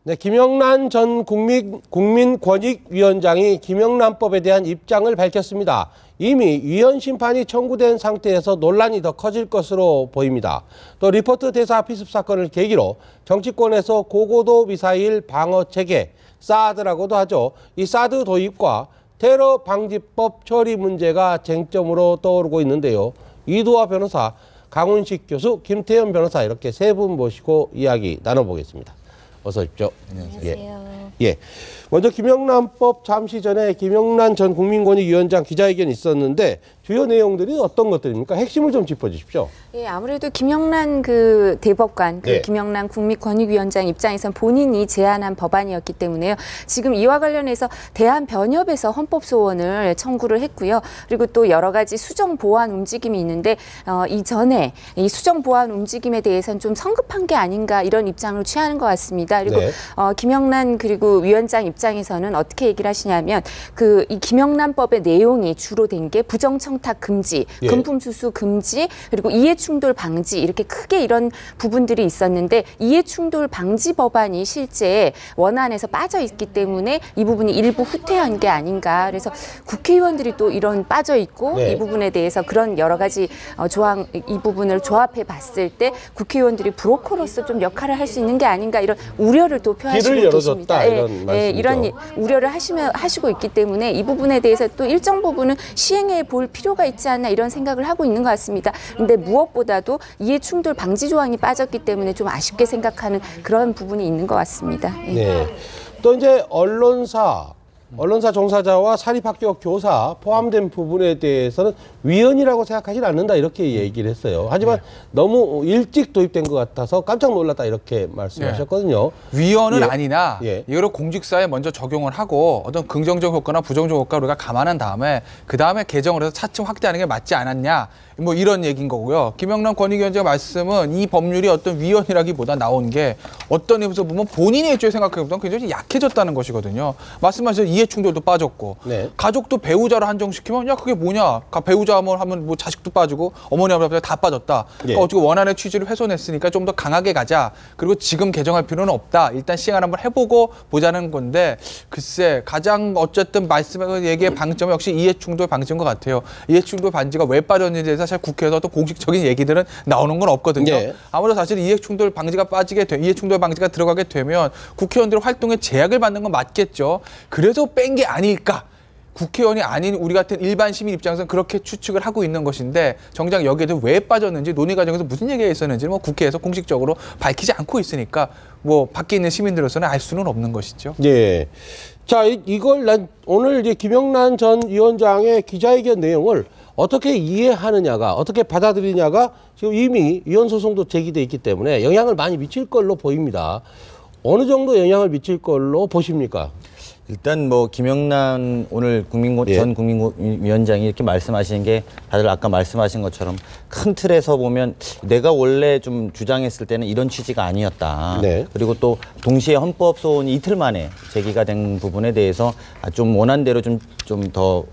네, 김영란 전 국민권익위원장이 김영란법에 대한 입장을 밝혔습니다. 이미 위헌 심판이 청구된 상태에서 논란이 더 커질 것으로 보입니다. 또 리포트 대사 피습 사건을 계기로 정치권에서 고고도 미사일 방어 체계, 사드라고도 하죠. 이 사드 도입과 테러 방지법 처리 문제가 쟁점으로 떠오르고 있는데요. 이두화 변호사, 강훈식 교수, 김태현 변호사 이렇게 세 분 모시고 이야기 나눠보겠습니다. 어서 오십시오. 안녕하세요. 예. 먼저 김영란법 잠시 전에 김영란 전 국민권익위원장 기자회견이 있었는데 주요 내용들이 어떤 것들입니까? 핵심을 좀 짚어주십시오. 예, 아무래도 김영란 그 대법관, 네. 김영란 국민권익위원장 입장에선 본인이 제안한 법안이었기 때문에요. 지금 이와 관련해서 대한변협에서 헌법소원을 청구를 했고요. 그리고 또 여러 가지 수정 보완 움직임이 있는데 이전에 이 수정 보완 움직임에 대해서는 좀 성급한 게 아닌가 이런 입장을 취하는 것 같습니다. 그리고 네. 김영란 그리고 위원장 입장에서는 어떻게 얘기를 하시냐면 이 김영란법의 내용이 주로 된 게 부정청탁 금지, 예. 금품 수수 금지, 그리고 이해충돌 방지 이렇게 크게 이런 부분들이 있었는데 이해충돌 방지 법안이 실제 원안에서 빠져 있기 때문에 이 부분이 일부 후퇴한 게 아닌가. 그래서 국회의원들이 또 이런 빠져 있고 네. 이 부분에 대해서 그런 여러 가지 조항 이 부분을 조합해 봤을 때 국회의원들이 브로커로서 좀 역할을 할 수 있는 게 아닌가 이런 우려를 또 표하시고 길을 계십니다. 열어줬다, 이런 말씀이죠. 이런 우려를 하시고 있기 때문에 이 부분에 대해서 또 일정 부분은 시행해 볼 필요가 있지 않나 이런 생각을 하고 있는 것 같습니다. 근데 무엇보다도 이해충돌 방지 조항이 빠졌기 때문에 좀 아쉽게 생각하는 그런 부분이 있는 것 같습니다. 예. 네. 또 이제 언론사 종사자와 사립학교 교사 포함된 부분에 대해서는 위헌이라고 생각하지는 않는다 이렇게 얘기를 했어요. 하지만 너무 일찍 도입된 것 같아서 깜짝 놀랐다 이렇게 말씀하셨거든요. 위헌은 예. 아니나 예. 이거를 공직사에 먼저 적용을 하고 어떤 긍정적 효과나 부정적 효과 우리가 감안한 다음에 그 다음에 개정을 해서 차츰 확대하는 게 맞지 않았냐 뭐 이런 얘기인 거고요. 김영란 권익위원장 말씀은 이 법률이 어떤 위헌이라기보다 나온 게 어떤 의미에서 보면 본인의 애초에 생각해보면 굉장히 약해졌다는 것이거든요. 말씀하신 이해충돌도 빠졌고 네. 가족도 배우자로 한정시키면 야 그게 뭐냐 배우자 하면 뭐 자식도 빠지고 어머니 아버지 다 빠졌다. 그러니까 예. 어떻게 원안의 취지를 훼손했으니까 좀 더 강하게 가자. 그리고 지금 개정할 필요는 없다. 일단 시행을 한번 해보고 보자는 건데 글쎄 가장 어쨌든 말씀하신 얘기의 방점은 역시 이해충돌 방지인 것 같아요. 이해충돌 방지가 왜 빠졌는지에 대해서 사실 국회에서 또 공식적인 얘기들은 나오는 건 없거든요. 예. 아무래도 사실 이해충돌 방지가 이해충돌 방지가 들어가게 되면 국회의원들의 활동에 제약을 받는 건 맞겠죠. 그래서 뺀 게 아닐까. 국회의원이 아닌 우리 같은 일반 시민 입장에서는 그렇게 추측을 하고 있는 것인데 정작 여기에 왜 빠졌는지 논의 과정에서 무슨 얘기가 있었는지 뭐 국회에서 공식적으로 밝히지 않고 있으니까 뭐 밖에 있는 시민들로서는 알 수는 없는 것이죠. 예. 자, 이걸 난 오늘 이제 김영란 전 위원장의 기자회견 내용을 어떻게 이해하느냐가 어떻게 받아들이냐가 지금 이미 위헌 소송도 제기돼 있기 때문에 영향을 많이 미칠 걸로 보입니다. 어느 정도 영향을 미칠 걸로 보십니까? 일단 뭐 김영란 오늘 예. 전 국민위원장이 이렇게 말씀하시는 게 다들 아까 말씀하신 것처럼 큰 틀에서 보면 내가 원래 좀 주장했을 때는 이런 취지가 아니었다. 네. 그리고 또 동시에 헌법 소원이 이틀 만에 제기가 된 부분에 대해서 좀 원안대로 좀 더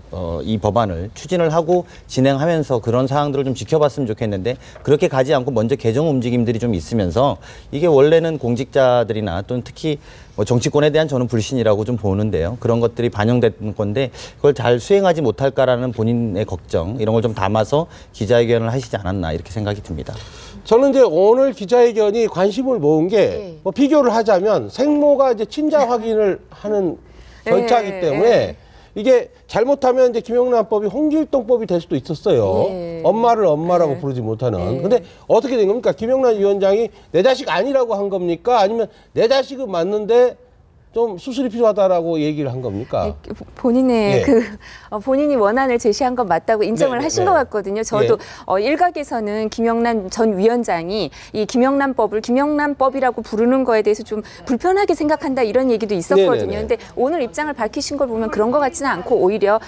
이 법안을 추진을 하고 진행하면서 그런 사항들을 좀 지켜봤으면 좋겠는데 그렇게 가지 않고 먼저 개정 움직임들이 좀 있으면서 이게 원래는 공직자들이나 또는 특히 뭐 정치권에 대한 저는 불신이라고 좀 보는데요. 그런 것들이 반영된 건데 그걸 잘 수행하지 못할까라는 본인의 걱정 이런 걸 좀 담아서 기자회견을 하시지 않았나 이렇게 생각이 듭니다. 저는 이제 오늘 기자회견이 관심을 모은 게 뭐 비교를 하자면 생모가 이제 친자 확인을 하는 절차이기 때문에 이게 잘못하면 이제 김영란법이 홍길동법이 될 수도 있었어요. 예. 엄마를 엄마라고 부르지 못하는. 근데 어떻게 된 겁니까? 김영란 위원장이 내 자식 아니라고 한 겁니까? 아니면 내 자식은 맞는데 좀 수술이 필요하다라고 얘기를 한 겁니까? 본인의 예. 본인이 원안을 제시한 건 맞다고 인정을 하신 것 같거든요. 저도 일각에서는 김영란 전 위원장이 이 김영란법을 김영란법이라고 부르는 거에 대해서 좀 불편하게 생각한다 이런 얘기도 있었거든요. 근데 오늘 입장을 밝히신 걸 보면 그런 것 같지는 않고 오히려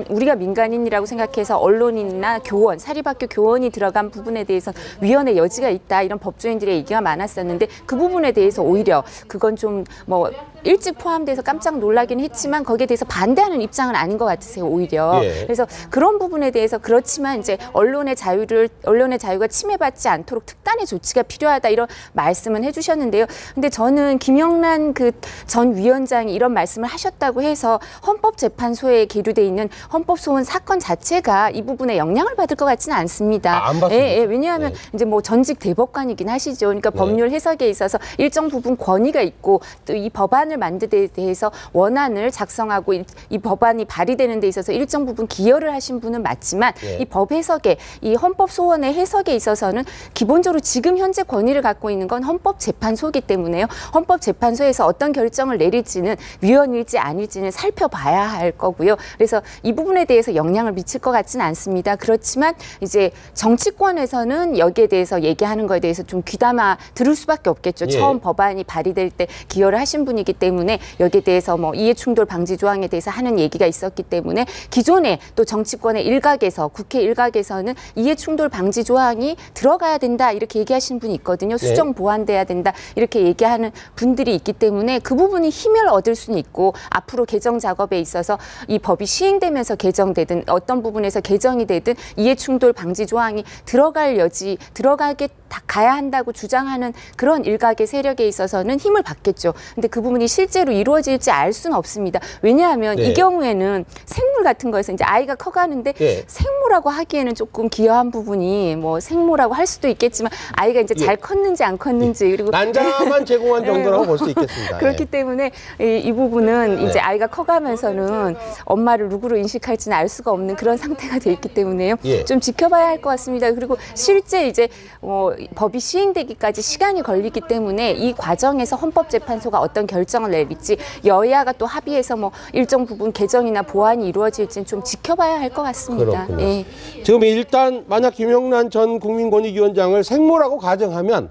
우리가 민간인이라고 생각해서 언론인이나 교원, 사립학교 교원이 들어간 부분에 대해서 위헌의 여지가 있다 이런 법조인들의 얘기가 많았었는데 그 부분에 대해서 오히려 그건 좀 뭐 일찍 포함돼서 깜짝 놀라긴 했지만 거기에 대해서 반대하는 입장은 아닌 것 같으세요, 오히려. 예. 그래서 그런 부분에 대해서 그렇지만 이제 언론의 자유가 침해받지 않도록 특단의 조치가 필요하다 이런 말씀은 해주셨는데요. 근데 저는 김영란 그 전 위원장이 이런 말씀을 하셨다고 해서 헌법재판소에 계류돼 있는 헌법소원 사건 자체가 이 부분에 영향을 받을 것 같지는 않습니다. 안 받습니까? 예, 왜냐하면 이제 뭐 전직 대법관이긴 하시죠. 그러니까 법률 해석에 있어서 일정 부분 권위가 있고 또 이 법안을 만드는 데 대해서 원안을 작성하고 이 법안이 발의되는 데 있어서 일정 부분 기여를 하신 분은 맞지만 이 법 해석에 이 헌법 소원의 해석에 있어서는 기본적으로 지금 현재 권위를 갖고 있는 건 헌법재판소이기 때문에요. 헌법재판소에서 어떤 결정을 내릴지는 위헌일지 아닐지는 살펴봐야 할 거고요. 그래서 이 부분에 대해서 영향을 미칠 것 같지는 않습니다. 그렇지만 이제 정치권에서는 여기에 대해서 얘기하는 거에 대해서 좀 귀담아 들을 수밖에 없겠죠. 예. 처음 법안이 발의될 때 기여를 하신 분이기 때문에 여기에 대해서 뭐 이해충돌 방지 조항에 대해서 하는 얘기가 있었기 때문에 기존에 또 정치권의 일각에서 국회 일각에서는 이해충돌 방지 조항이 들어가야 된다 이렇게 얘기하시는 분이 있거든요. 수정 보완돼야 된다 이렇게 얘기하는 분들이 있기 때문에 그 부분이 힘을 얻을 수는 있고 앞으로 개정 작업에 있어서 이 법이 시행되면서 개정되든 어떤 부분에서 개정이 되든 이해충돌 방지 조항이 들어가게 가야 한다고 주장하는 그런 일각의 세력에 있어서는 힘을 받겠죠. 근데 그 부분이 실제로 이루어질지 알 수는 없습니다. 왜냐하면 이 경우에는 생물 같은 거에서 이제 아이가 커가는데 생모라고 하기에는 조금 기여한 부분이 뭐 생모라고 할 수도 있겠지만 아이가 이제 잘 컸는지 안 컸는지 그리고 난자만 제공한 정도라고 볼 수 있겠습니다. 그렇기 때문에 이 부분은 이제 아이가 커가면서는 엄마를 누구로 인식할지는 알 수가 없는 그런 상태가 돼 있기 때문에요. 좀 지켜봐야 할 것 같습니다. 그리고 실제 이제 법이 시행되기까지 시간이 걸리기 때문에 이 과정에서 헌법재판소가 어떤 결정을 내릴지 여야가 또 합의해서 뭐 일정 부분 개정이나 보완이 이루어질지는 좀 지켜봐야 할 것 같습니다. 그렇군요. 예. 지금 일단 만약 김영란 전 국민권익위원장을 생모라고 가정하면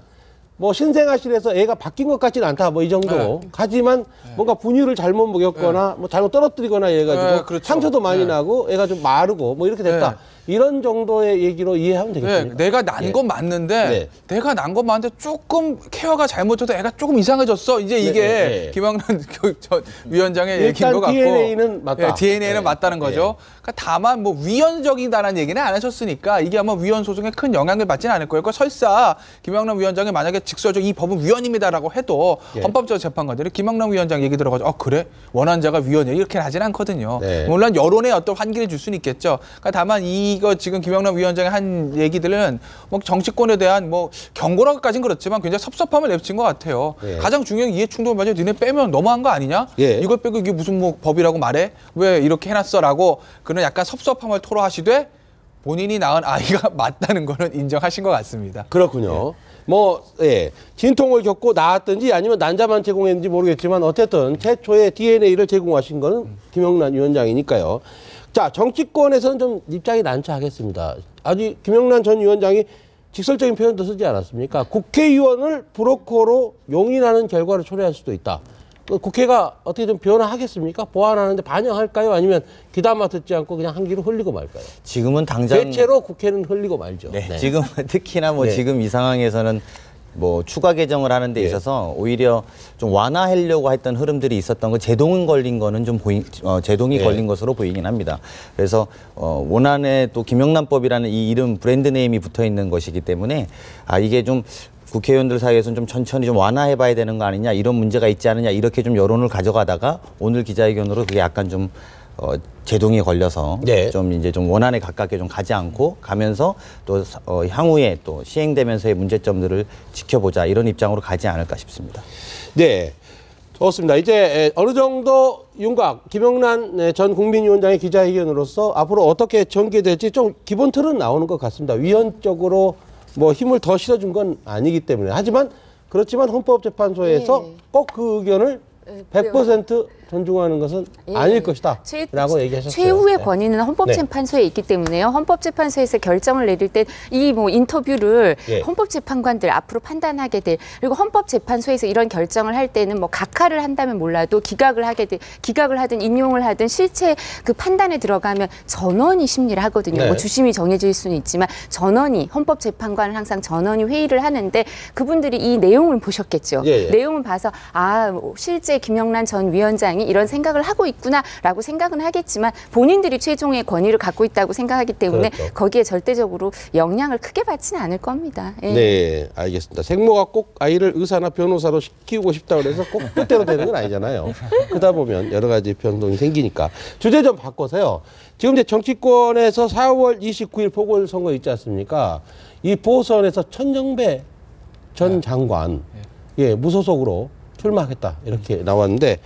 뭐 신생아실에서 애가 바뀐 것 같지는 않다 뭐 이 정도 하지만 뭔가 분유를 잘못 먹였거나 뭐 잘못 떨어뜨리거나 해가지고 그렇죠. 상처도 많이 나고 애가 좀 마르고 뭐 이렇게 됐다 이런 정도의 얘기로 이해하면 되겠습니까? 내가 난 건 맞는데 내가 난 건 맞는데 조금 케어가 잘못돼서 애가 조금 이상해졌어. 이제 이게 김영란 전 위원장의 얘기인 것 같고 DNA는 맞다. DNA는 맞다는 거죠. 그러니까 다만 뭐 위헌적이다라는 얘기는 안 하셨으니까 이게 아마 위헌 소송에 큰 영향을 받지는 않을 거예요. 그러니까 설사 김영란 위원장이 만약에 직설적으로 이 법은 위헌입니다라고 해도 헌법적 재판관들이 김영란 위원장 얘기 들어가지고 그래 원한자가 위헌이야 이렇게 하진 않거든요. 물론 여론에 어떤 환기를 줄 수는 있겠죠. 그러니까 다만 이거 지금 김영란 위원장이 한 얘기들은 뭐 정치권에 대한 뭐 경고라고까지는 그렇지만 굉장히 섭섭함을 내비친 것 같아요. 가장 중요한 이해충돌 맞아 니네 빼면 너무한 거 아니냐? 이걸 빼고 이게 무슨 뭐 법이라고 말해? 왜 이렇게 해놨어라고 그런 약간 섭섭함을 토로하시되 본인이 낳은 아이가 맞다는 거는 인정하신 것 같습니다. 그렇군요. 진통을 겪고 나았든지 아니면 난자만 제공했는지 모르겠지만 어쨌든 최초의 DNA를 제공하신 거는 김영란 위원장이니까요. 자, 정치권에서는 좀 입장이 난처하겠습니다. 아직 김영란 전 위원장이 직설적인 표현도 쓰지 않았습니까? 국회의원을 브로커로 용인하는 결과를 초래할 수도 있다. 국회가 어떻게 좀 변화하겠습니까? 보완하는데 반영할까요? 아니면 귀담아 듣지 않고 그냥 한 귀로 흘리고 말까요? 지금은 당장 대체로 국회는 흘리고 말죠. 지금 특히나 뭐 지금 이 상황에서는 뭐 추가 개정을 하는 데 있어서 오히려 좀 완화하려고 했던 흐름들이 있었던 거 제동은 걸린 거는 좀 제동이 걸린 것으로 보이긴 합니다. 그래서 원안에 또 김영란법이라는 이 이름 브랜드 네임이 붙어 있는 것이기 때문에 이게 좀 국회의원들 사이에서는 좀 천천히 좀 완화해 봐야 되는 거 아니냐 이런 문제가 있지 않느냐 이렇게 좀 여론을 가져가다가 오늘 기자회견으로 그게 약간 좀 제동이 걸려서 좀 이제 좀 원안에 가깝게 좀 가지 않고 가면서 또 향후에 또 시행되면서의 문제점들을 지켜보자 이런 입장으로 가지 않을까 싶습니다. 네. 좋습니다. 이제 어느 정도 윤곽 김영란 전 국민위원장의 기자회견으로서 앞으로 어떻게 전개될지 좀 기본 틀은 나오는 것 같습니다. 위헌적으로 뭐 힘을 더 실어준 건 아니기 때문에 하지만 그렇지만 헌법재판소에서 꼭 그 의견을 100% 존중하는 것은 예. 아닐 것이다 라고 얘기하셨어요. 최후의 네. 권위는 헌법재판소에 있기 때문에요. 헌법재판소에서 결정을 내릴 때 이 뭐 인터뷰를 예. 헌법재판관들 앞으로 판단하게 될, 그리고 헌법재판소에서 이런 결정을 할 때는 뭐 각하를 한다면 몰라도 기각을 하든 인용을 하든 실체 그 판단에 들어가면 전원이 심리를 하거든요. 네. 뭐 주심이 정해질 수는 있지만 전원이, 헌법재판관은 항상 전원이 회의를 하는데 그분들이 이 내용을 보셨겠죠. 예, 예. 내용을 봐서 뭐 실제 김영란 전 위원장이 이런 생각을 하고 있구나라고 생각은 하겠지만 본인들이 최종의 권위를 갖고 있다고 생각하기 때문에 그렇죠. 거기에 절대적으로 영향을 크게 받지는 않을 겁니다. 예. 네, 알겠습니다. 생모가 꼭 아이를 의사나 변호사로 키우고 싶다고 해서 꼭 뜻대로 되는 건 아니잖아요. 그러다 보면 여러 가지 변동이 생기니까. 주제 좀 바꿔서요. 지금 이제 정치권에서 4월 29일 보궐선거 있지 않습니까? 이 보선에서 천정배 전 장관, 예, 무소속으로 출마하겠다 이렇게 나왔는데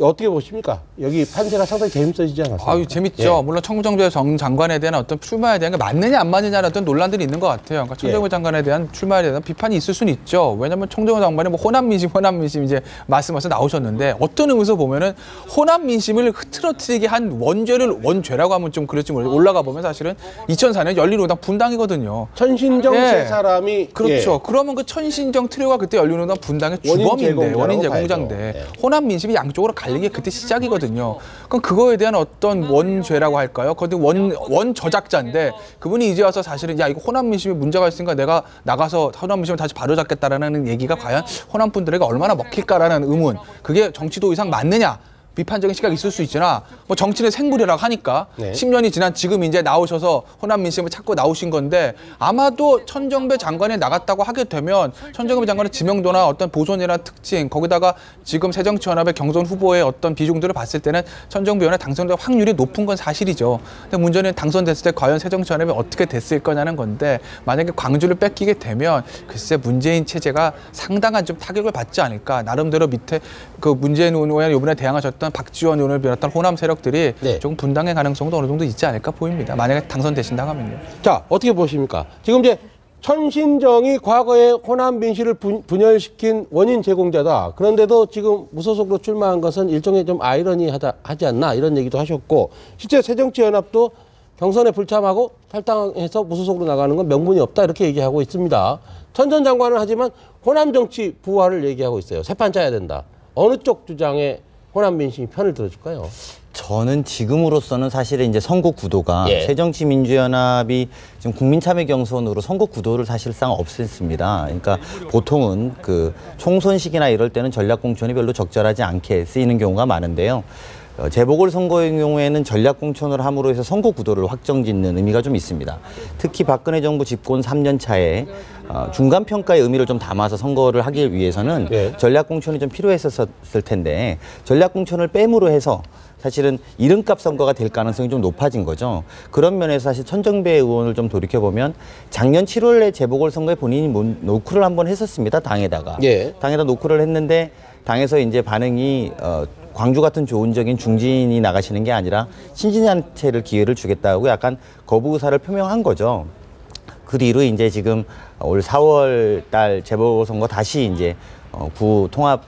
어떻게 보십니까? 여기 판세가 상당히 재밌어지지 않았습니까? 아유, 재밌죠. 예. 물론 청정배 전 장관에 대한 어떤 출마에 대한 게 맞느냐 안 맞느냐라는 어떤 논란들이 있는 것 같아요. 그러니까 청정배 예. 장관에 대한 출마에 대한 비판이 있을 수는 있죠. 왜냐하면 청정배 장관이 뭐 호남 민심 이제 말씀하셔서 나오셨는데 어떤 의미에서 보면은 호남 민심을 흐트러뜨리게 한 원죄라고 하면 좀 그렇지 모르겠어요. 올라가 보면 사실은 2004년 열린우리당 분당이거든요. 천신정 예. 세 사람이 그렇죠. 예. 그러면 그 천신정 트레오가 그때 열린우리당 분당의 주범인데 원인 제공자인데 봐야죠. 예. 호남 민심이 양쪽으로 갈리게 그때 시작이거든요. 그럼 그거에 대한 어떤 원죄라고 할까요? 거기 원 저작자인데 그분이 이제 와서 사실은 야 이거 호남 민심에 문제가 있으니까 내가 나가서 호남 민심을 다시 바로잡겠다라는 얘기가 과연 호남 분들에게 얼마나 먹힐까라는 의문. 그게 정치도 이상 맞느냐? 비판적인 시각이 있을 수 있으나 뭐 정치는 생물이라고 하니까 네. 10년이 지난 지금 이제 나오셔서 호남 민심을 찾고 나오신 건데 아마도 천정배 장관이 나갔다고 하게 되면 천정배 장관의 지명도나 어떤 보존이나 특징 거기다가 지금 새정치연합의 경선 후보의 어떤 비중들을 봤을 때는 천정배 의원의 당선될 확률이 높은 건 사실이죠. 근데 문제는 당선됐을 때 과연 새정치연합이 어떻게 됐을 거냐는 건데 만약에 광주를 뺏기게 되면 글쎄 문재인 체제가 상당한 좀 타격을 받지 않을까. 나름대로 밑에 그 문재인 의원이 이번에 대항하셨던 박지원 의원을 비롯한 호남 세력들이 네. 조금 분당의 가능성도 어느 정도 있지 않을까 보입니다. 만약에 당선되신다면요. 자, 어떻게 보십니까? 지금 이제 천신정이 과거에 호남 민심을 분열시킨 원인 제공자다. 그런데도 지금 무소속으로 출마한 것은 일종의 좀 아이러니하지 않나 이런 얘기도 하셨고 실제 새정치연합도 경선에 불참하고 탈당해서 무소속으로 나가는 건 명분이 없다 이렇게 얘기하고 있습니다. 천 전 장관은 하지만 호남 정치 부활을 얘기하고 있어요. 새 판 짜야 된다. 어느 쪽 주장에 호남 민심이 편을 들어줄까요? 저는 지금으로서는 사실은 이제 선거 구도가 예. 새정치민주연합이 지금 국민참여 경선으로 선거 구도를 사실상 없앴습니다. 그러니까 보통은 그 총선식이나 이럴 때는 전략공천이 별로 적절하지 않게 쓰이는 경우가 많은데요. 재보궐선거의 경우에는 전략공천을 함으로 해서 선거 구도를 확정짓는 의미가 좀 있습니다. 특히 박근혜 정부 집권 3년 차에 중간평가의 의미를 좀 담아서 선거를 하기 위해서는 네. 전략공천이 좀 필요했었을 텐데 전략공천을 빼므로 해서 사실은 이름값 선거가 될 가능성이 좀 높아진 거죠. 그런 면에서 사실 천정배 의원을 좀 돌이켜보면 작년 7월에 재보궐선거에 본인이 노크를 한번 했었습니다. 당에다가. 예. 당에다 노크를 했는데 당에서 이제 반응이 광주 같은 조은적인 중진이 나가시는 게 아니라 신진한테를 기회를 주겠다고 약간 거부 의사를 표명한 거죠. 그 뒤로 이제 지금 올 4월 달 재보궐선거 다시 이제 구 통합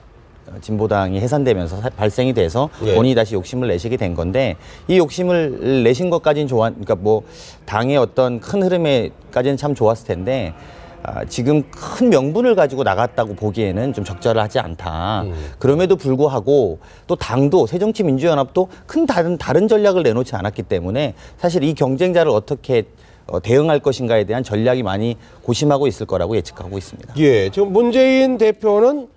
진보당이 해산되면서 발생이 돼서 예. 본인이 다시 욕심을 내시게 된 건데 이 욕심을 내신 것까지는 그러니까 뭐 당의 어떤 큰 흐름에까지는 참 좋았을 텐데 지금 큰 명분을 가지고 나갔다고 보기에는 좀 적절하지 않다. 그럼에도 불구하고 또 당도 새정치민주연합도 큰 다른 전략을 내놓지 않았기 때문에 사실 이 경쟁자를 어떻게 대응할 것인가에 대한 전략이 많이 고심하고 있을 거라고 예측하고 있습니다. 예, 지금 문재인 대표는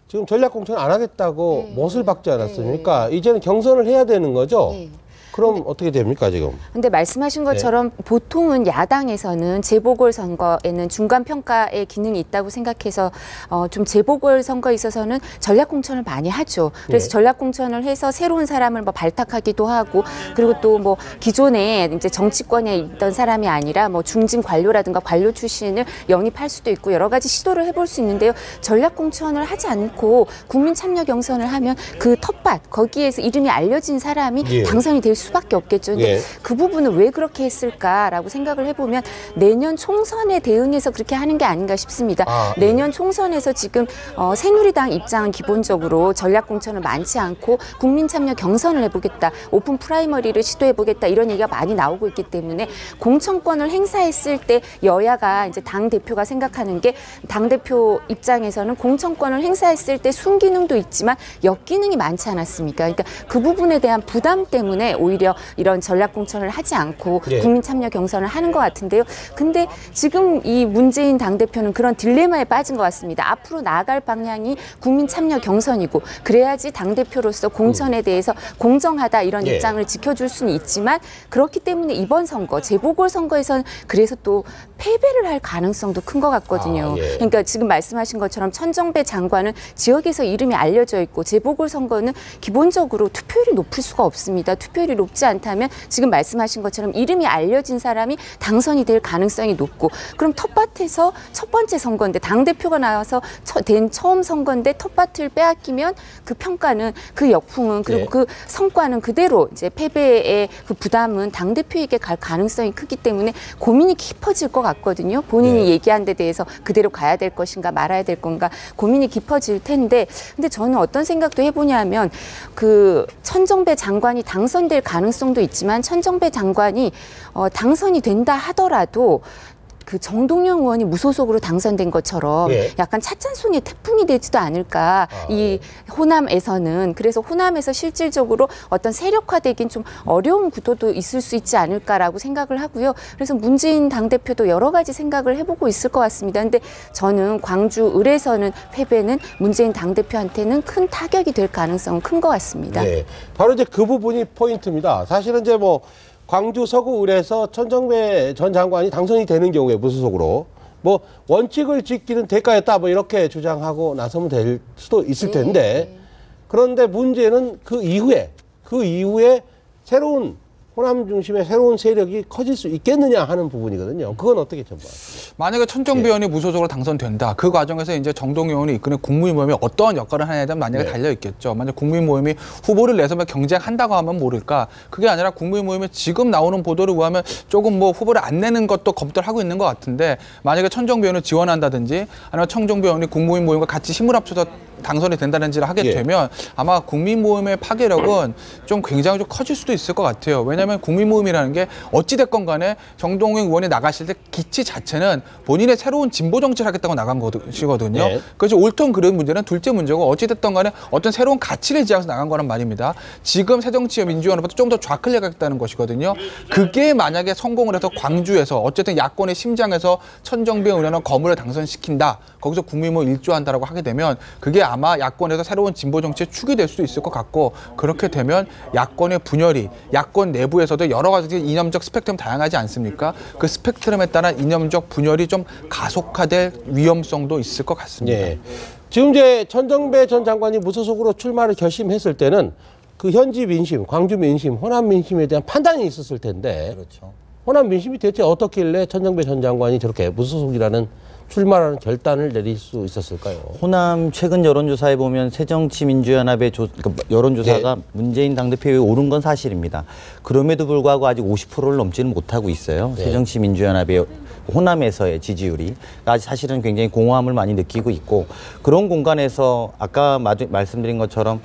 지금 전략공천 안 하겠다고 못을 박지 않았습니까? 이제는 경선을 해야 되는 거죠? 네. 그럼 어떻게 됩니까, 지금? 근데 말씀하신 것처럼 보통은 야당에서는 재보궐선거에는 중간평가의 기능이 있다고 생각해서 좀 재보궐선거에 있어서는 전략공천을 많이 하죠. 그래서 네. 전략공천을 해서 새로운 사람을 뭐 발탁하기도 하고 그리고 또 뭐 기존에 이제 정치권에 있던 사람이 아니라 뭐 중진 관료라든가 관료 출신을 영입할 수도 있고 여러 가지 시도를 해볼 수 있는데요. 전략공천을 하지 않고 국민참여 경선을 하면 그 텃밭 거기에서 이름이 알려진 사람이 예. 당선이 될 수 수밖에 없겠죠. 근데 예. 그 부분은 왜 그렇게 했을까라고 생각을 해보면 내년 총선에 대응해서 그렇게 하는 게 아닌가 싶습니다. 내년 총선에서 지금 새누리당 입장은 기본적으로 전략공천은 많지 않고 국민참여 경선을 해보겠다, 오픈 프라이머리를 시도해보겠다 이런 얘기가 많이 나오고 있기 때문에 공천권을 행사했을 때 여야가 이제 당 대표가 생각하는 게 당 대표 입장에서는 공천권을 행사했을 때 순기능도 있지만 역기능이 많지 않았습니까? 그러니까 그 부분에 대한 부담 때문에 오히려 이런 전략공천을 하지 않고 예. 국민참여 경선을 하는 것 같은데요. 근데 지금 이 문재인 당대표는 그런 딜레마에 빠진 것 같습니다. 앞으로 나아갈 방향이 국민참여 경선이고 그래야지 당대표로서 공천에 대해서 공정하다 이런 예. 입장을 지켜줄 수는 있지만 그렇기 때문에 이번 선거, 재보궐선거에서는 그래서 또 패배를 할 가능성도 큰 것 같거든요. 예. 그러니까 지금 말씀하신 것처럼 천정배 장관은 지역에서 이름이 알려져 있고 재보궐선거는 기본적으로 투표율이 높을 수가 없습니다. 투표율이 높지 않다면 지금 말씀하신 것처럼 이름이 알려진 사람이 당선이 될 가능성이 높고 그럼 텃밭에서 첫 번째 선거인데 당대표가 나와서 된 처음 선거인데 텃밭을 빼앗기면 그 평가는 그 역풍은 그리고 예. 그 성과는 그대로 이제 패배의 그 부담은 당대표에게 갈 가능성이 크기 때문에 고민이 깊어질 것 같거든요. 본인이 네. 얘기한 데 대해서 그대로 가야 될 것인가 말아야 될 건가 고민이 깊어질 텐데 근데 저는 어떤 생각도 해보냐면 그 천정배 장관이 당선될 가능성도 있지만 천정배 장관이 당선이 된다 하더라도 그 정동영 의원이 무소속으로 당선된 것처럼 예. 약간 찻잔송의 태풍이 되지도 않을까 이 호남에서는 그래서 호남에서 실질적으로 어떤 세력화되긴 좀 어려운 구도도 있을 수 있지 않을까라고 생각을 하고요. 그래서 문재인 당대표도 여러 가지 생각을 해보고 있을 것 같습니다. 근데 저는 광주 을에서는 패배는 문재인 당대표한테는 큰 타격이 될 가능성은 큰 것 같습니다. 네. 바로 이제 그 부분이 포인트입니다. 사실은 이제 뭐 광주 서구 을에서 천정배 전 장관이 당선이 되는 경우에 무소속으로 뭐 원칙을 지키는 대가였다 뭐 이렇게 주장하고 나서면 될 수도 있을 텐데 그런데 문제는 그 이후에 새로운 호남 중심의 새로운 세력이 커질 수 있겠느냐 하는 부분이거든요. 그건 어떻게 전망하세요? 만약에 천정배 의원이 무소속으로 당선된다. 그 과정에서 이제 정동영 의원이 이끄는 국민 모임이 어떠한 역할을 하냐에 대한 만약에 네. 달려 있겠죠. 만약 국민 모임이 후보를 내서 경쟁한다고 하면 모를까. 그게 아니라 국민 모임에 지금 나오는 보도를 의하면 조금 뭐 후보를 안 내는 것도 검토를 하고 있는 것 같은데 만약에 천정배 의원을 지원한다든지 아니면 천정배 의원이 국민 모임과 같이 힘을 합쳐서 당선이 된다든지를 하게 예. 되면 아마 국민 모임의 파괴력은 좀 굉장히 좀 커질 수도 있을 것 같아요. 왜냐하면 국민 모임이라는 게 어찌됐건 간에 정동영 의원이 나가실 때 기치 자체는 본인의 새로운 진보 정치를 하겠다고 나간 것이거든요. 예. 그래서 옳든 그른 문제는 둘째 문제고 어찌됐든 간에 어떤 새로운 가치를 지향해서 나간 거란 말입니다. 지금 새정치민주연합보다 좀 더 좌클릭 하겠다는 것이거든요. 그게 만약에 성공을 해서 광주에서 어쨌든 야권의 심장에서 천정배 의원은 거물을 당선시킨다. 거기서 국민 모임 일조한다라고 하게 되면 그게 아마 야권에서 새로운 진보 정치의 축이 될 수도 있을 것 같고 그렇게 되면 야권의 분열이 야권 내부에서도 여러 가지 이념적 스펙트럼 다양하지 않습니까? 그 스펙트럼에 따른 이념적 분열이 좀 가속화될 위험성도 있을 것 같습니다. 예. 지금 이제 천정배 전 장관이 무소속으로 출마를 결심했을 때는 그 현지 민심, 광주 민심, 호남 민심에 대한 판단이 있었을 텐데 그렇죠. 호남 민심이 대체 어떻길래 천정배 전 장관이 저렇게 무소속이라는 출마라는 결단을 내릴 수 있었을까요? 호남 최근 여론조사에 보면 새정치민주연합의 그러니까 여론조사가 네. 문재인 당대표에 오른 건 사실입니다. 그럼에도 불구하고 아직 50%를 넘지는 못하고 있어요. 네. 새정치민주연합의 호남에서의 지지율이 아직 사실은 굉장히 공허함을 많이 느끼고 있고 그런 공간에서 아까 말씀드린 것처럼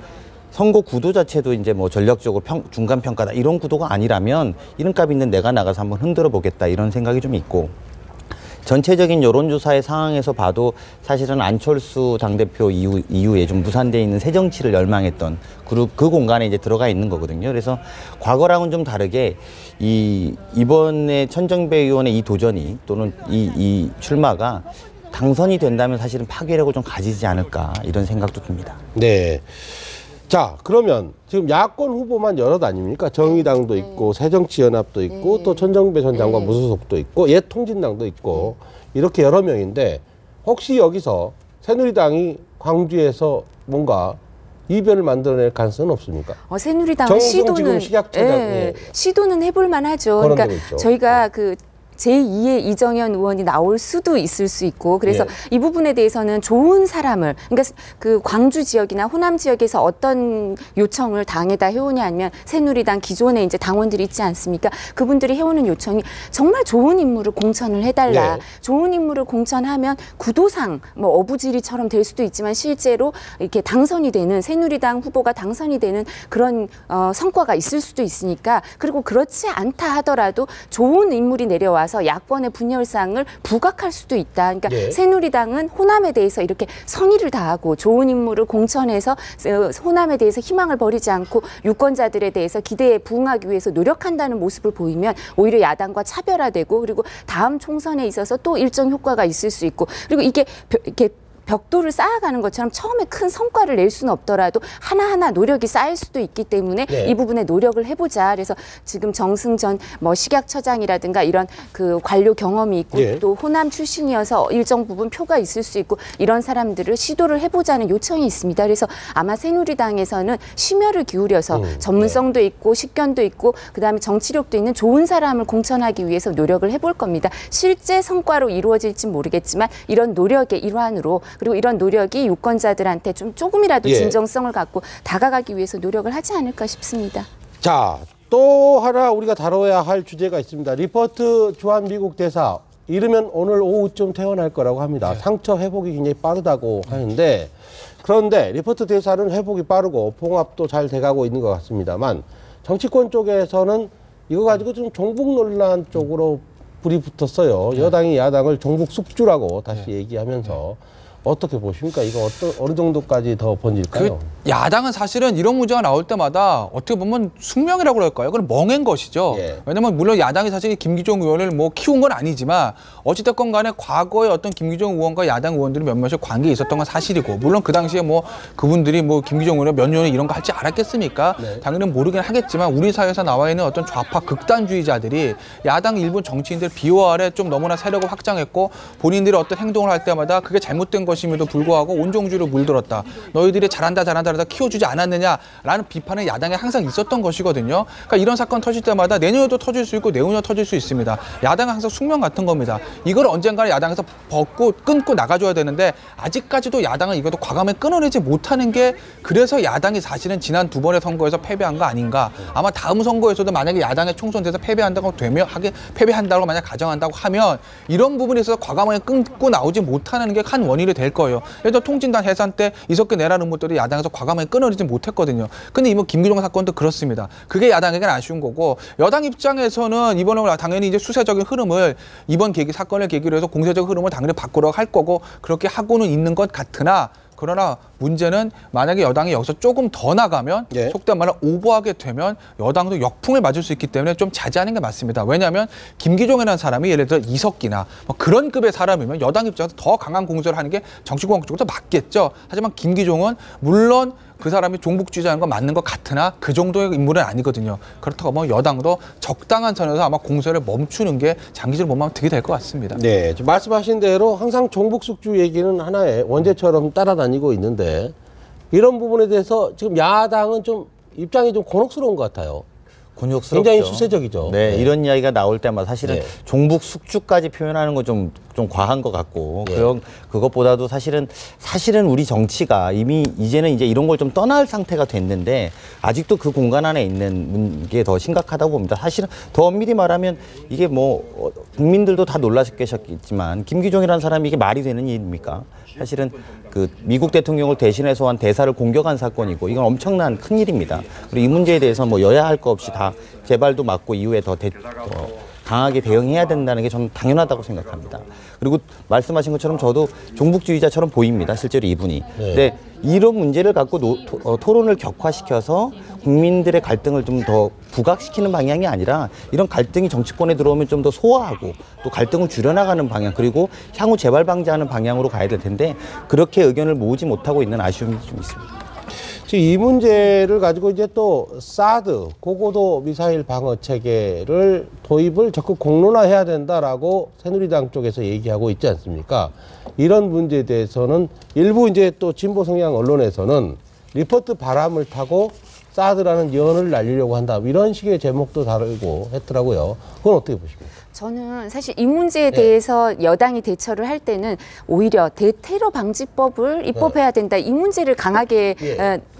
선거 구도 자체도 이제 뭐 전략적으로 중간 평가다 이런 구도가 아니라면 이름값 있는 내가 나가서 한번 흔들어 보겠다 이런 생각이 좀 있고 전체적인 여론조사의 상황에서 봐도 사실은 안철수 당대표 이후에 좀 무산되어 있는 새정치를 열망했던 그 공간에 이제 들어가 있는 거거든요. 그래서 과거랑은 좀 다르게 이번에 천정배 의원의 이 도전이 또는 이 출마가 당선이 된다면 사실은 파괴력을 좀 가지지 않을까 이런 생각도 듭니다. 네. 자, 그러면 지금 야권 후보만 여럿 아닙니까? 정의당도 있고 새정치연합도 있고 또 천정배 전 장관 무소속도 있고 통진당도 있고 이렇게 여러 명인데 혹시 여기서 새누리당이 광주에서 뭔가 이변을 만들어낼 가능성은 없습니까? 새누리당 정우성 시도는 지금 식약처장, 예. 시도는 해볼 만하죠. 거론되고 그러니까 있죠. 저희가 그 제2의 이정현 의원이 나올 수도 있을 수 있고 그래서 예. 이 부분에 대해서는 좋은 사람을 그러니까 그 광주 지역이나 호남 지역에서 어떤 요청을 당에다 해오냐 아니면 새누리당 기존에 이제 당원들이 있지 않습니까? 그분들이 해오는 요청이 정말 좋은 인물을 공천을 해달라. 네. 좋은 인물을 공천하면 구도상 뭐 어부지리처럼 될 수도 있지만 실제로 이렇게 당선이 되는 새누리당 후보가 당선이 되는 그런 성과가 있을 수도 있으니까 그리고 그렇지 않다 하더라도 좋은 인물이 내려와서 야권의 분열상을 부각할 수도 있다. 그러니까 네. 새누리당은 호남에 대해서 이렇게 성의를 다하고 좋은 인물을 공천해서 호남에 대해서 희망을 버리지 않고 유권자들에 대해서 기대에 부응하기 위해서 노력한다는 모습을 보이면 오히려 야당과 차별화되고 그리고 다음 총선에 있어서 또 일정 효과가 있을 수 있고 그리고 이게 이렇게 벽돌을 쌓아가는 것처럼 처음에 큰 성과를 낼 수는 없더라도 하나하나 노력이 쌓일 수도 있기 때문에 네. 이 부분에 노력을 해보자. 그래서 지금 정승전 뭐 식약처장이라든가 이런 그 관료 경험이 있고 네. 또 호남 출신이어서 일정 부분 표가 있을 수 있고 이런 사람들을 시도를 해보자는 요청이 있습니다. 그래서 아마 새누리당에서는 심혈을 기울여서 전문성도 있고 식견도 있고 그다음에 정치력도 있는 좋은 사람을 공천하기 위해서 노력을 해볼 겁니다. 실제 성과로 이루어질지 모르겠지만 이런 노력의 일환으로 그리고 이런 노력이 유권자들한테 좀 조금이라도 예. 진정성을 갖고 다가가기 위해서 노력을 하지 않을까 싶습니다. 자, 또 하나 우리가 다뤄야 할 주제가 있습니다. 리퍼트 주한 미국 대사 이르면 오늘 오후쯤 퇴원할 거라고 합니다. 상처 회복이 굉장히 빠르다고 하는데 그런데 리퍼트 대사는 회복이 빠르고 봉합도 잘 돼가고 있는 것 같습니다만 정치권 쪽에서는 이거 가지고 좀 종북 논란 쪽으로 불이 붙었어요. 여당이 야당을 종북 숙주라고 다시 얘기하면서 어떻게 보십니까? 이거 어느 정도까지 더 번질까요? 야당은 사실은 이런 문제가 나올 때마다 어떻게 보면 숙명이라고 그럴까요? 그건 멍한 것이죠. 예. 왜냐면 물론 야당이 사실 김기종 의원을 뭐 키운 건 아니지만 어찌됐건 간에 과거에 어떤 김기종 의원과 야당 의원들이 몇몇이 관계에 있었던 건 사실이고 물론 그 당시에 뭐 그분들이 뭐 김기종 의원 몇 년에 이런 거 할지 알았겠습니까? 네. 당연히 모르긴 하겠지만 우리 사회에서 나와 있는 어떤 좌파 극단주의자들이 야당 일부 정치인들 비호 아래 좀 너무나 세력을 확장했고 본인들이 어떤 행동을 할 때마다 그게 잘못된 것임에도 불구하고 온종주의로 물들었다. 너희들이 잘한다 키워주지 않았느냐라는 비판은 야당에 항상 있었던 것이거든요. 그러니까 이런 사건 터질 때마다 내년에도 터질 수 있고 내후년에 터질 수 있습니다. 야당은 항상 숙명 같은 겁니다. 이걸 언젠가는 야당에서 끊고 나가줘야 되는데 아직까지도 야당은 이것도 과감히 끊어내지 못하는 게 그래서 야당이 사실은 지난 두 번의 선거에서 패배한 거 아닌가. 아마 다음 선거에서도 만약에 야당에 총선돼서 패배한다고 만약 가정한다고 하면 이런 부분에 있어서 과감하게 끊고 나오지 못하는 게 한 원인이 될 거예요. 예를 들어 통진단 해산 때 이석기 내란 음모들이 야당에서 과감하게 끊어내지 못했거든요. 근데 이번 김기종 사건도 그렇습니다. 그게 야당에게는 아쉬운 거고 여당 입장에서는 이번에 당연히 이제 수세적인 흐름을 이번 사건을 계기로 해서 공세적 흐름을 당연히 바꾸려고 할 거고 그렇게 하고는 있는 것 같으나 그러나 문제는 만약에 여당이 여기서 조금 더 나가면 예. 속된 말로 오버하게 되면 여당도 역풍을 맞을 수 있기 때문에 좀 자제하는 게 맞습니다. 왜냐하면 김기종이라는 사람이 예를 들어 이석기나 뭐 그런 급의 사람이면 여당 입장에서 더 강한 공세를 하는 게 정치권 쪽으로 맞겠죠. 하지만 김기종은 물론 그 사람이 종북주의자인 건 맞는 것 같으나 그 정도의 인물은 아니거든요. 그렇다고 하면 여당도 적당한 선에서 아마 공세를 멈추는 게 장기적으로 보면 득이 될 것 같습니다. 네, 지금 말씀하신 대로 항상 종북숙주 얘기는 하나의 원죄처럼 따라다니고 있는데 이런 부분에 대해서 지금 야당은 좀 입장이 좀 곤혹스러운 것 같아요. 곤욕스럽죠. 굉장히 수세적이죠. 네, 네. 이런 이야기가 나올 때마다 사실은 네. 종북 숙주까지 표현하는 건 좀 과한 것 같고 네. 그것보다도 사실은 우리 정치가 이제는 이제 이런 걸 좀 떠날 상태가 됐는데 아직도 그 공간 안에 있는 게 더 심각하다고 봅니다. 사실은 더 엄밀히 말하면 이게 뭐 국민들도 다 놀라셨겠지만 김기종이라는 사람이 이게 말이 되는 일입니까? 사실은 그 미국 대통령을 대신해서 한 대사를 공격한 사건이고 이건 엄청난 큰 일입니다. 그리고 이 문제에 대해서 뭐 여야 할 거 없이 다 재발도 맞고 이후에 더 강하게 대응해야 된다는 게 저는 당연하다고 생각합니다. 그리고 말씀하신 것처럼 저도 종북주의자처럼 보입니다. 실제로 이분이. 근데 이런 문제를 갖고 토론을 격화시켜서 국민들의 갈등을 좀 더 부각시키는 방향이 아니라 이런 갈등이 정치권에 들어오면 좀 더 소화하고 또 갈등을 줄여나가는 방향 그리고 향후 재발 방지하는 방향으로 가야 될 텐데 그렇게 의견을 모으지 못하고 있는 아쉬움이 좀 있습니다. 지금 이 문제를 가지고 이제 또 사드 고고도 미사일 방어 체계를 도입을 적극 공론화해야 된다라고 새누리당 쪽에서 얘기하고 있지 않습니까? 이런 문제에 대해서는 일부 이제 또 진보 성향 언론에서는 리퍼트 바람을 타고 사드라는 연을 날리려고 한다 이런 식의 제목도 다루고 했더라고요. 그건 어떻게 보십니까? 저는 사실 이 문제에 대해서 여당이 대처를 할 때는 오히려 대테러 방지법을 입법해야 된다. 이 문제를 강하게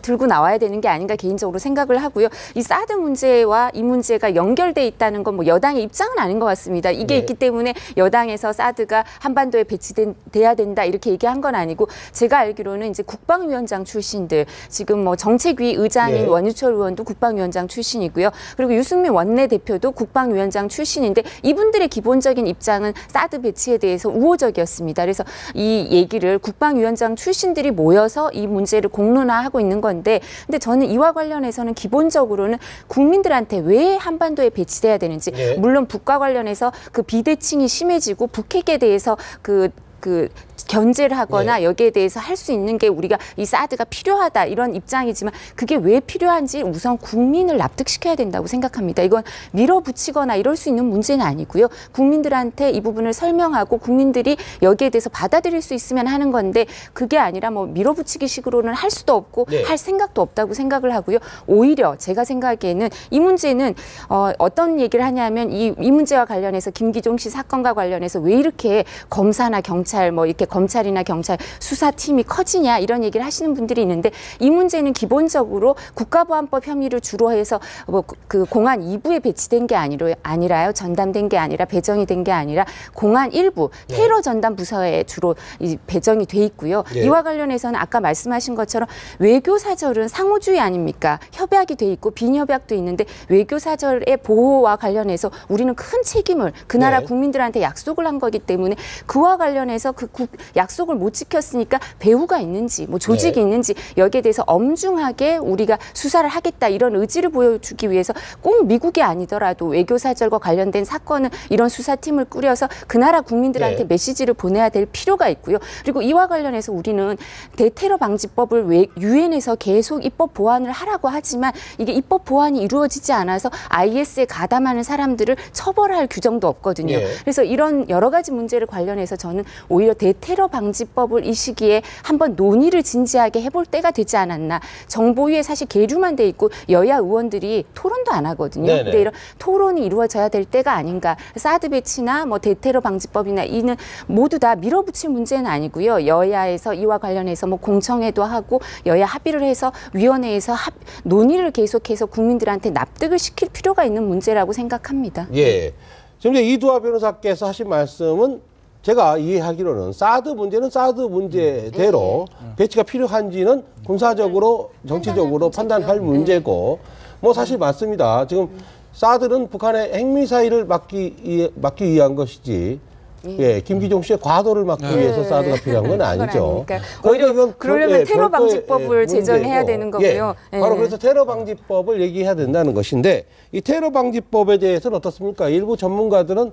들고 나와야 되는 게 아닌가 개인적으로 생각을 하고요. 이 사드 문제와 이 문제가 연결돼 있다는 건 뭐 여당의 입장은 아닌 것 같습니다. 이게 있기 때문에 여당에서 사드가 한반도에 배치돼야 된다 이렇게 얘기한 건 아니고 제가 알기로는 이제 국방위원장 출신들 지금 뭐 정책위 의장인 원유철 의원도 국방위원장 출신이고요. 그리고 유승민 원내대표도 국방위원장 출신인데 이분들의 기본적인 입장은 사드 배치에 대해서 우호적이었습니다. 그래서 이 얘기를 국방위원장 출신들이 모여서 이 문제를 공론화하고 있는 건데 근데 저는 이와 관련해서는 기본적으로는 국민들한테 왜 한반도에 배치돼야 되는지 물론 북과 관련해서 그 비대칭이 심해지고 북핵에 대해서 그 견제를 하거나 여기에 대해서 할 수 있는 게 우리가 이 사드가 필요하다 이런 입장이지만 그게 왜 필요한지 우선 국민을 납득시켜야 된다고 생각합니다. 이건 밀어붙이거나 이럴 수 있는 문제는 아니고요. 국민들한테 이 부분을 설명하고 국민들이 여기에 대해서 받아들일 수 있으면 하는 건데 그게 아니라 뭐 밀어붙이기 식으로는 할 수도 없고 할 생각도 없다고 생각을 하고요. 오히려 제가 생각하기에는 이 문제는 어떤 얘기를 하냐면 이 문제와 관련해서 김기종 씨 사건과 관련해서 왜 이렇게 검사나 경찰 뭐 이렇게 검찰이나 경찰 수사팀이 커지냐 이런 얘기를 하시는 분들이 있는데 이 문제는 기본적으로 국가보안법 혐의를 주로 해서 뭐 그 공안 2부에 배치된 게 아니라요. 전담된 게 아니라 배정이 된 게 아니라 공안 1부 테러 전담 부서에 주로 배정이 돼 있고요. 이와 관련해서는 아까 말씀하신 것처럼 외교 사절은 상호주의 아닙니까? 협약이 돼 있고 빈협약도 있는데 외교 사절의 보호와 관련해서 우리는 큰 책임을 그 나라 국민들한테 약속을 한 거기 때문에 그와 관련해서 그 약속을 못 지켰으니까 배후가 있는지 뭐 조직이 있는지 여기에 대해서 엄중하게 우리가 수사를 하겠다 이런 의지를 보여주기 위해서 꼭 미국이 아니더라도 외교사절과 관련된 사건은 이런 수사팀을 꾸려서 그 나라 국민들한테 메시지를 보내야 될 필요가 있고요. 그리고 이와 관련해서 우리는 대테러 방지법을 유엔에서 계속 입법 보완을 하라고 하지만 이게 입법 보완이 이루어지지 않아서 IS에 가담하는 사람들을 처벌할 규정도 없거든요. 그래서 이런 여러 가지 문제를 관련해서 저는 오히려 대테러 방지법을 이 시기에 한번 논의를 진지하게 해볼 때가 되지 않았나. 정보위에 사실 계류만 돼 있고 여야 의원들이 토론도 안 하거든요. 근데 이런 토론이 이루어져야 될 때가 아닌가. 사드 배치나 뭐 대테러 방지법이나 이는 모두 다 밀어붙일 문제는 아니고요. 여야에서 이와 관련해서 뭐 공청회도 하고 여야 합의를 해서 위원회에서 논의를 계속해서 국민들한테 납득을 시킬 필요가 있는 문제라고 생각합니다. 지금 이제 이두하 변호사께서 하신 말씀은 제가 이해하기로는 사드 문제는 사드 문제대로 배치가 필요한지는 군사적으로 정치적으로 판단할 문제고 뭐 사실 맞습니다. 지금 사드는 북한의 핵미사일을 막기 위한 것이지 김기종 씨의 과도를 막기 위해서 사드가 필요한 건 아니죠. 오히려 그러려면 테러 방지법을 제정해야 되는 거고요. 바로 그래서 테러 방지법을 얘기해야 된다는 것인데 이 테러 방지법에 대해서는 어떻습니까? 일부 전문가들은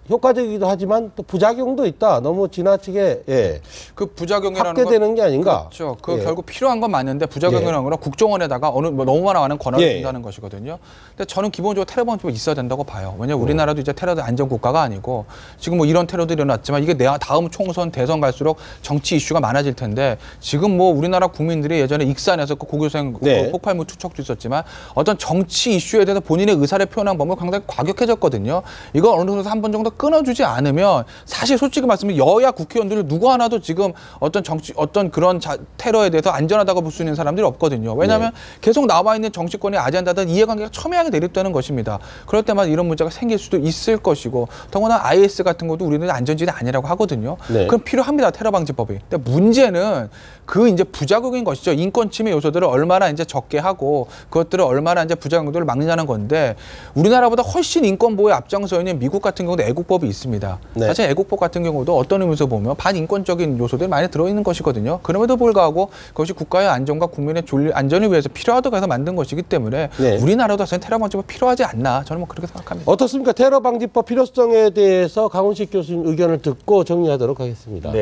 효과적이기도 하지만 또 부작용도 있다. 너무 지나치게 그 부작용이라는 확대되는 게 아닌가. 그렇죠. 그 결국 필요한 건 맞는데 부작용이라는 거는 국정원에다가 너무 많은 권한을 준다는 것이거든요. 근데 저는 기본적으로 테러 방지법이 있어야 된다고 봐요. 왜냐하면 우리나라도 이제 테러 안전 국가가 아니고 지금 뭐 이런 테러들이 일어났지만 이게 다음 총선 대선 갈수록 정치 이슈가 많아질 텐데 지금 뭐 우리나라 국민들이 예전에 익산에서 그 고교생 폭발물 투척도 있었지만 어떤 정치 이슈에 대해서 본인의 의사를 표현한 법은 상당히 과격해졌거든요. 이거 어느 정도 한 번 정도 끊어주지 않으면 사실 솔직히 말씀드리면 여야 국회의원들 누구 하나도 지금 어떤 그런 테러에 대해서 안전하다고 볼 수 있는 사람들이 없거든요. 왜냐하면 계속 나와 있는 정치권의 아젠다든 이해관계가 첨예하게 대립되는 것입니다. 그럴 때마다 이런 문제가 생길 수도 있을 것이고 더구나 IS 같은 것도 우리는 안전지대 아니라고 하거든요. 그럼 필요합니다. 테러 방지법이. 근데 문제는 그 이제 부작용인 것이죠. 인권 침해 요소들을 얼마나 이제 적게 하고 그것들을 얼마나 이제 부작용들을 막느냐는 건데 우리나라보다 훨씬 인권 보호에 앞장서 있는 미국 같은 경우도 애국법이 있습니다. 사실 애국법 같은 경우도 어떤 의미에서 보면 반인권적인 요소들이 많이 들어있는 것이거든요. 그럼에도 불구하고 그것이 국가의 안전과 국민의 안전을 위해서 필요하다고 해서 만든 것이기 때문에 우리나라도 사실 테러 방지법 필요하지 않나 저는 뭐 그렇게 생각합니다. 어떻습니까? 테러 방지법 필요성에 대해서 강훈식 교수님 의견을 듣고 정리하도록 하겠습니다.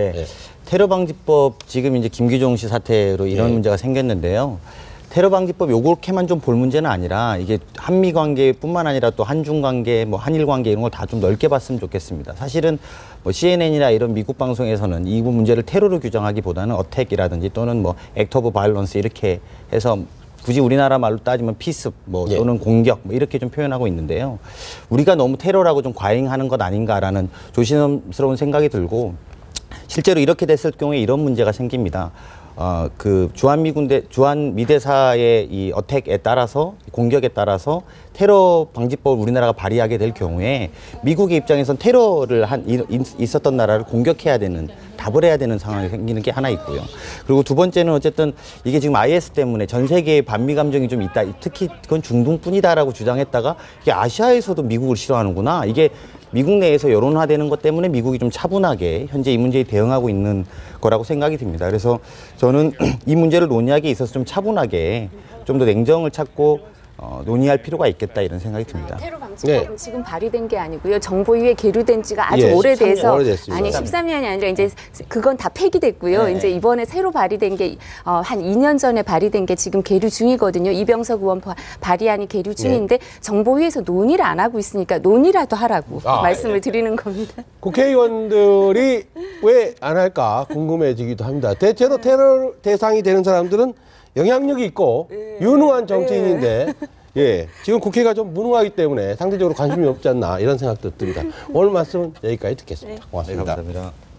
테러 방지법 지금 이제 김기종 씨 사태로 이런 문제가 생겼는데요. 테러 방지법 요렇게만 좀 볼 문제는 아니라 이게 한미 관계뿐만 아니라 또 한중 관계, 뭐 한일 관계 이런 걸 다 좀 넓게 봤으면 좋겠습니다. 사실은 뭐 CNN이나 이런 미국 방송에서는 이 문제를 테러로 규정하기보다는 어택이라든지 또는 뭐 액트 오브 바이올런스 이렇게 해서 굳이 우리나라 말로 따지면 피습 뭐 예. 또는 공격 뭐 이렇게 좀 표현하고 있는데요. 우리가 너무 테러라고 좀 과잉하는 것 아닌가라는 조심스러운 생각이 들고 실제로 이렇게 됐을 경우에 이런 문제가 생깁니다. 그 주한미대사의 이 어택에 따라서 공격에 따라서 테러 방지법을 우리나라가 발의하게 될 경우에 미국의 입장에선 테러를 있었던 나라를 공격해야 되는 답을 해야 되는 상황이 생기는 게 하나 있고요. 그리고 두 번째는 어쨌든 이게 지금 IS 때문에 전 세계에 반미 감정이 좀 있다. 특히 그건 중동뿐이다라고 주장했다가 이게 아시아에서도 미국을 싫어하는구나. 이게 미국 내에서 여론화되는 것 때문에 미국이 좀 차분하게 현재 이 문제에 대응하고 있는 거라고 생각이 듭니다. 그래서 저는 이 문제를 논의하기에 있어서 좀 차분하게 좀 더 냉정을 찾고 논의할 필요가 있겠다 이런 생각이 듭니다. 테러 방지법은 네. 지금 발의된 게 아니고요. 정보위에 계류된 지가 아주 예, 오래돼서 13년 오래됐습니다. 아니 13년이 아니라 이제 그건 다 폐기됐고요. 네. 이제 이번에 새로 발의된 게 한 2년 전에 발의된 게 지금 계류 중이거든요. 이병석 의원 발의안이 계류 중인데 정보위에서 논의를 안 하고 있으니까 논의라도 하라고 말씀을 드리는 겁니다. 국회의원들이 왜 안 할까 궁금해지기도 합니다. 대체로 테러 대상이 되는 사람들은 영향력이 있고 유능한 정치인인데 예, 지금 국회가 좀 무능하기 때문에 상대적으로 관심이 없지 않나 이런 생각도 듭니다. 오늘 말씀은 여기까지 듣겠습니다. 고맙습니다. 감사합니다.